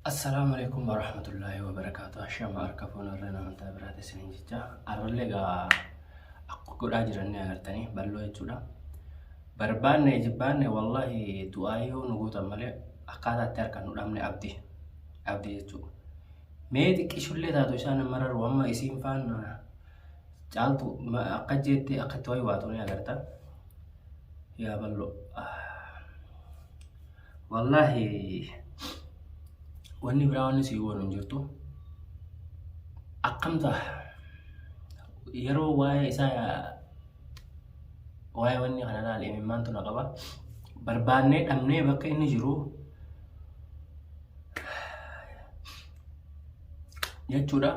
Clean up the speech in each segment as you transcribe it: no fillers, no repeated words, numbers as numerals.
Assalamualaikum warahmatullahi wabarakatuh. Ashama arkafuun irrana amantaa biraati isiniin jecha. Arrallee egaa akka godhaa jiranne agartanii bal'oo jechuudha. Barbaanne jibbaanne wallahi du'aayyoo nu guutan malee akkaataatti harka nu dhabne abdii jechuudha. Mee xiqqishullee taatu isaan mararu amma isiin faan caaltu akka jettee akka itti wayii waatu ni agarta. Yaa bal'oo. Wallahi wanni biraa wanni si waliin jirtu akkamta yeroo waa'ee isaa waa'ee wanni kana ilaalee imimmaantu na qaba barbaannee dhabnee bakka inni jiru jechuudha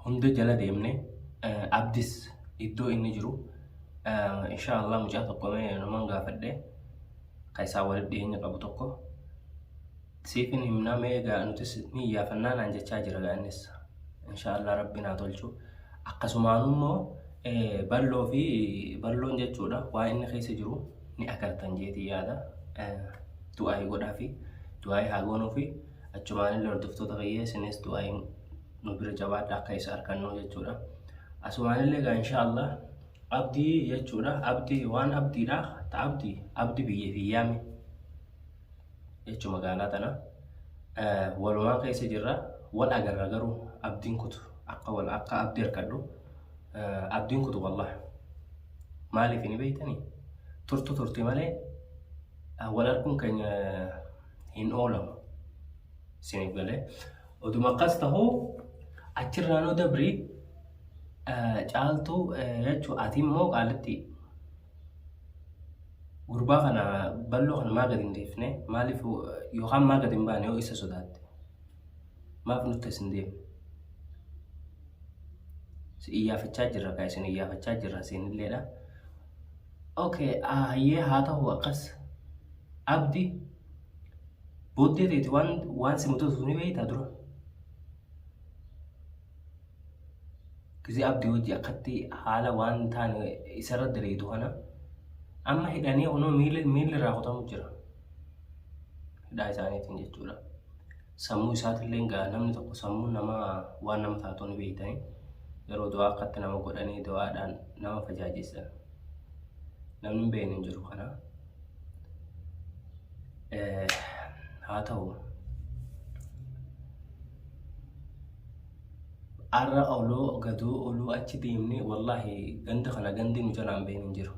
hunda jala deemne abdis iddoo inni jiru inshaallah mucaa tokko mee naman gaafadhe ka isaa walitti dhiyeenya qabu tokko siifin himna meegaa nutis ni yaafannaan aan jechaa jira ga'annis inshaallah rabbiin haa tolchu akkasumaan immoo balloon jechuudha waa inni keessa jiru ni agartan jeetii yaada du'aayii godhaa fi du'aayii haa goonuu fi achumaan illee hordoftoota fayyee isinis du'aayii nu bira jabaadha akka isa argannoo jechuudha asumaan illee gaa inshaallah abdii jechuudha abdii waan abdiidha ta abdii biyyee fi yaame jechu magaalaa tana walumaan keessa jirra wal agarra garuu abdiin kutu akka abdii harkadhu abdiin kutu wallahi maaliif hin beeytanii turti malee wal arguun keenya hin oolamu isiniif galee oduma akkas tahuu achirraanoo dabrii caaltuu jechuu ati immoo qaalitti gurbaa kana bal'oo kana maa gadi hin deefne maaliif yookaan maa gadi hin baane yoo isa sodaatte maaf nutti isin deemne si iyyaafachaa jirra kaa isin iyyaafachaa jirra isinilleedha okay hayyee haa ta'u akkas abdi booddee teeti waan si mutatu ni beeytaa dura kisi abdi hojii akkatti haala waan taane isarra daleetu kana amma hidhanii ono miilli raakutamu jira hidhaa isaaniitiin jechuudha sammuu isaatillee gaa namni tokko sammuu nama waan nama taatu ni beeytanii yeroo du'aa akkatti nama godhanii du'aadhaan nama fajaajisan namni hin beekne hin jiru kana haa ta'u arra oluu achi deemne wallahi ganda kana gandi nu jalaan beekne hin jiru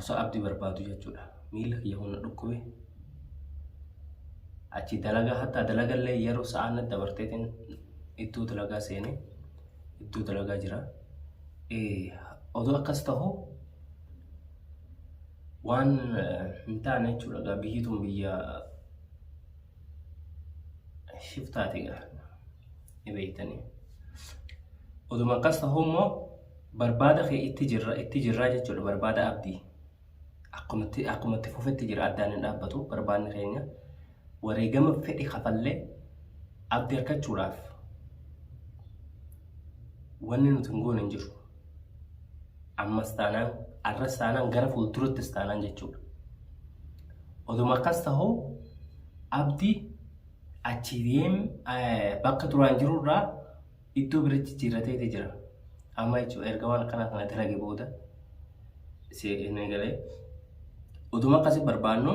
osoo abdii barbaadu jechuudha miila kiyya hunda dhukkube achi dalagaa hatta dalagallee yeroo sa'aan dabarteetiin iddoo dalagaa seene iddoo dalagaa jira odoo akkas ta'u waan hin taane jechuudha gaa biyyi tun biyya shiftaati gaa ni beeytanii oduma akkas ta'u immoo barbaada kee itti jirraa jechuudha barbaada abdii akkumatti fufetti jira addaan hin dhaabbatu barbaanni keenya wareegama fedhi kafallee abdii argachuudhaaf wanni nuti hin goone hin jiru ammas taanaan arras taanaan gara fuuldurattis taanaan jechuudha oduma akkas ta'u abdii achi deem bakka duraan jirurraa iddoo bira jijjiirrateeti jira amma jechuudha erga waan akkanaa kana dalage booda inni galee oduma akkasi barbaannu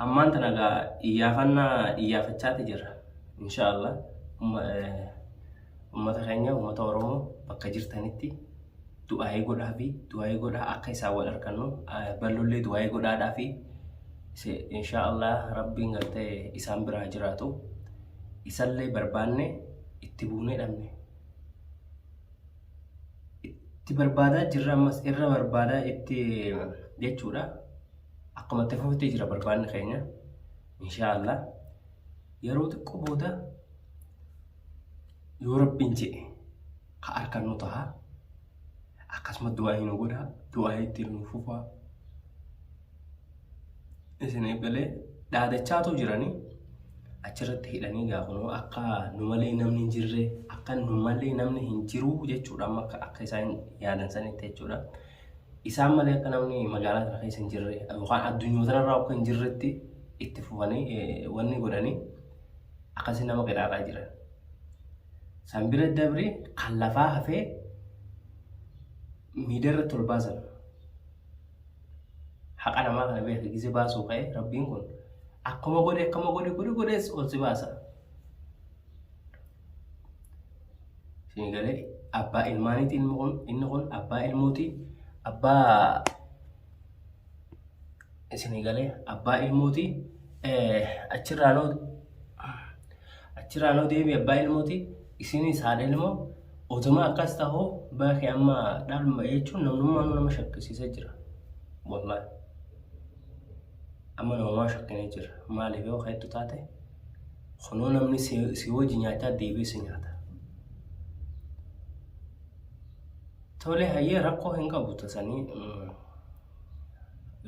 ammaan tana gaa iyyaafachaati jira inshaallah ummata keenya ummata oromoo bakka jirtanitti du'aayii godhaa akka isaan wal argannu bal'ollee du'aayii godhaadhaa fi inshaallah rabbiin galtee isaan biraa jiraatu isallee barbaanne itti buunee dhabne itti barbaadaa jirra ammas irra barbaadaa itti jechuudha akkuma itti fufettee jira barbaanni keenya inshaallah yeroo xiqqoo booda yoo rabbiin jedhe ka argannu ta'a akkasuma du'aayii nu godhaa du'aayii ittiin nu fufaa isiniif galee dhaadachaatu jiranii achirratti hidhanii gaafunoo akka nu malee namni hin jirre akka nu malee namni hin jiru jechuudha amma akka isaan yaadan sanitti jechuudha isaan malee akka namni magaalaa kana keessa hin jirre yookaan addunyaa kanarraa akka hin jirretti itti fufanii wanni godhanii akkasii nama qixaaxaa jiran. San bira dabre kan lafaa hafee miidiyaarra ol baasan. Haqa namaa kana beeka gisee baasuu ka'e rabbiin kun akkuma godhees ol si baasa. Isin galee abbaa ilmaaniiti inni kun abbaa ilmooti abbaa isin galee abbaa ilmooti achirraanoo deebi abbaa ilmooti isinis haadha ilmoo otuma akkas ta'uu baakee amma dhaaluma jechuun namnummaan nama shakkisiisaa jira. Wallahi amma namaa shakkinee jira. Maaliif yoo ka'etu taate kunoo namni si wajji nyaataa deebii si nyaata. Tole hayyee rakkoo hin qabu tasanii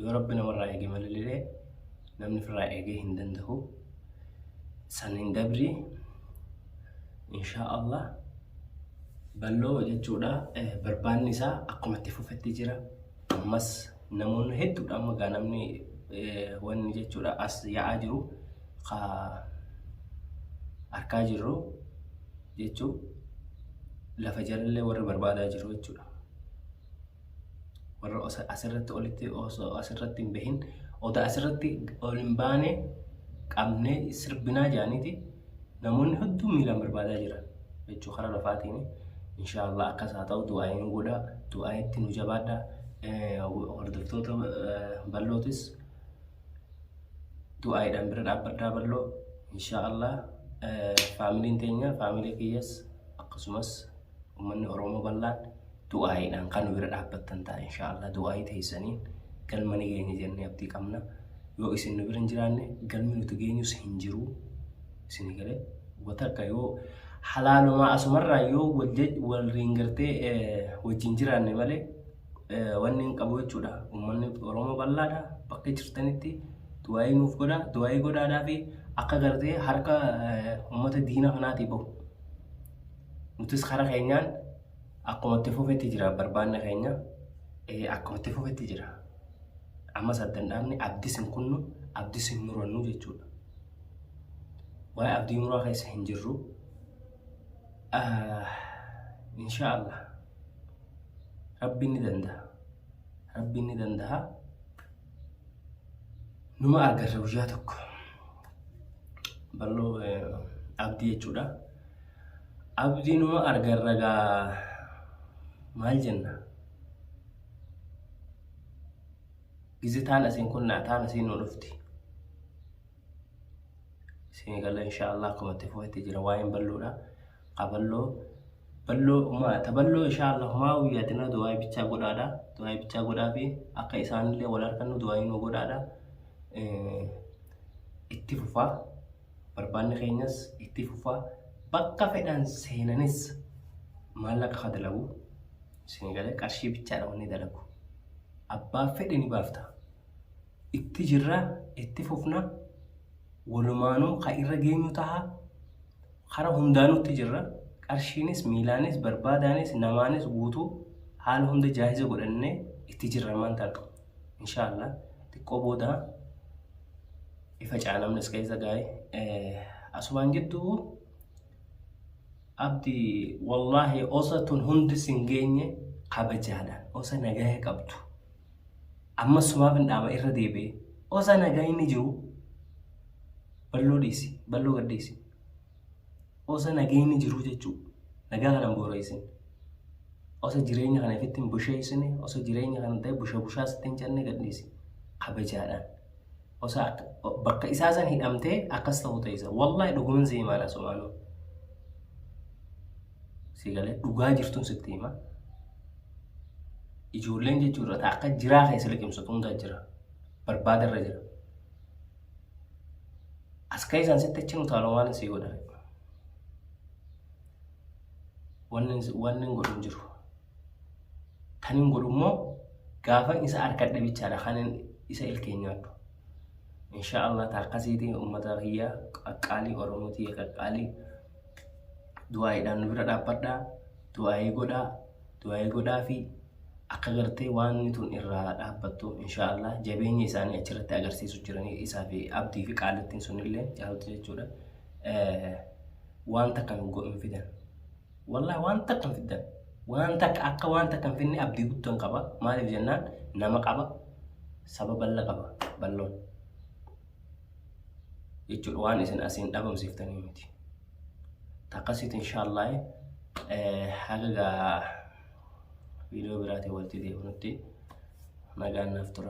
yoo rabbi namarraa eege malee namni firraa eegee hin danda'u. San hin dabri insha Allah balloo jechuudha barbaanni isaa akkuma itti fufetti jira. Ammas namoonni hedduudha amma gaa namni wanni jechuudha as yaa'aa jiru harkaa jiru jechuun lafa jalallee warri barbaadaa jiru jechuudha. Warra asirratti olitti osoo asirratti hin bahin oda asirratti ol hin baane qabnee sirbinaa jaaniiti namoonni hedduu miilaan barbaadaa jiran jechuun karaa lafaatiin inshallah akkas haa ta'u du'aayin godha du'aayitti nu jabaadha. Hordoftoota ballootis du'aayiidhaan bira dhaabbadhaa balloo inshallah faamiliin teenya faamilii kiyyas akkasumas ummanni Oromoo bal'aan du'aayiidhaan kan bira dhaabbattan ta'a inshallah du'aayii teessaniin galma ni geenya jennee abdii qabna. Yoo isin nu bira hin jiraanne galmi nuti geenyus hin jiru. Isin galee wata akka yoo halaalumaa asumarraa yoo waliin gartee wajjin jiraanne malee wanni hin qabu jechuudha. Ummanni Oromoo bal'aadha bakka jirtanitti du'aayii nuuf godha du'aayii godhaadhaa fi akka gartee harka uummata diina kanaatii bahu. Nutis karaa keenyaan akkuma itti fufetti jira barbaanna keenya akkuma itti fufetti jira. Amma saddan dhaabni abdii sin kunnu abdii sin murannu jechuudha. Waa'ee abdii muraa keessa hin jirru. Inshallah Rabbiin ni danda'a. Numa agarra guyyaa tokko balloo abdii jechuudha. Abdii numa agarra gaa maal jenna? Gizitaan asiin kun naataan asiin nu dhufti. Isin gala inshallah akkuma itti fufetti jira waa'een balloodha. Balloo inshallah maa guyyaadina du'aayii bichaa godhaadha. Du'aayii bichaa godhaa fi akka isaanillee wal harkannu du'aayii nu godhaadha. Itti fufaa barbaanni keenyas itti fufaa bakka fedhan seenanis maallaqa dalagu isin galee qarshii bichaadha wanni dalagu abbaa fedhe ni baafta itti jirra itti fufna walumaanuu ka irra geenyu taha kara hundaanutti jirra qarshiinis miilaanis barbaadaanis namaanis guutuu haala hunda jaahiza godhannee itti jirra maanta inshallah xiqqoo booda ifa caalamnes keessa gaa'e asumaan jettuu abdi wallahi osatun hundi singeenye kabajaadhaan osa nagaya qabdu amma sumaaf hin dhaaba irra deebi'e osa nagaya ni jiru balloo gaddeesi osa nagaya ni jiru jechuu nagaa kanan booreysin osa jireenya kana ifittiin busheessine osa jireenya kana ta'e bushaa sittiin jenne gaddeesi kabajaadhaan osa bakka isaasan hidhamtee akkas ta'uu ta'isa wallahi dhuguman si himaadha sumaanuu si galee dhugaa jirtuun sitti hima ijoolleen jechuudha akka jiraa keessa liqimsatu hundaa jira barbaada irra jira as keessaan sitti achi nu taaloo waan si godha wanni godhu jiru kan hin godhu immoo gaafa isa harkadhe bichaadha kan isa ilkeenyaadhu inshallah taakasiitii ummata kiyya qaqqaalii oromootii qaqqaalii du'aayiidhaan nu bira dhaabbadhaa du'aayii godhaa fi akka gartee waan tun irraa dhaabbattu inshaallah jabeenya isaanii achirratti agarsiisu jiranii isaa fi abdii fi qaallattiin sunillee caaltu jechuudha. Waan takka hin fidan wallahi waan takka hin fidan waan takka akka waan takka hin finne abdii guddoon qaba. Maaliif jennaan nama qaba saba bal'aa qaba bal'oon jechuudha waan isin asiin dhabamsiiftanii miti. Takkasitti inshaallah haga video biraatti walitti deebinutti nagaan naaf tura.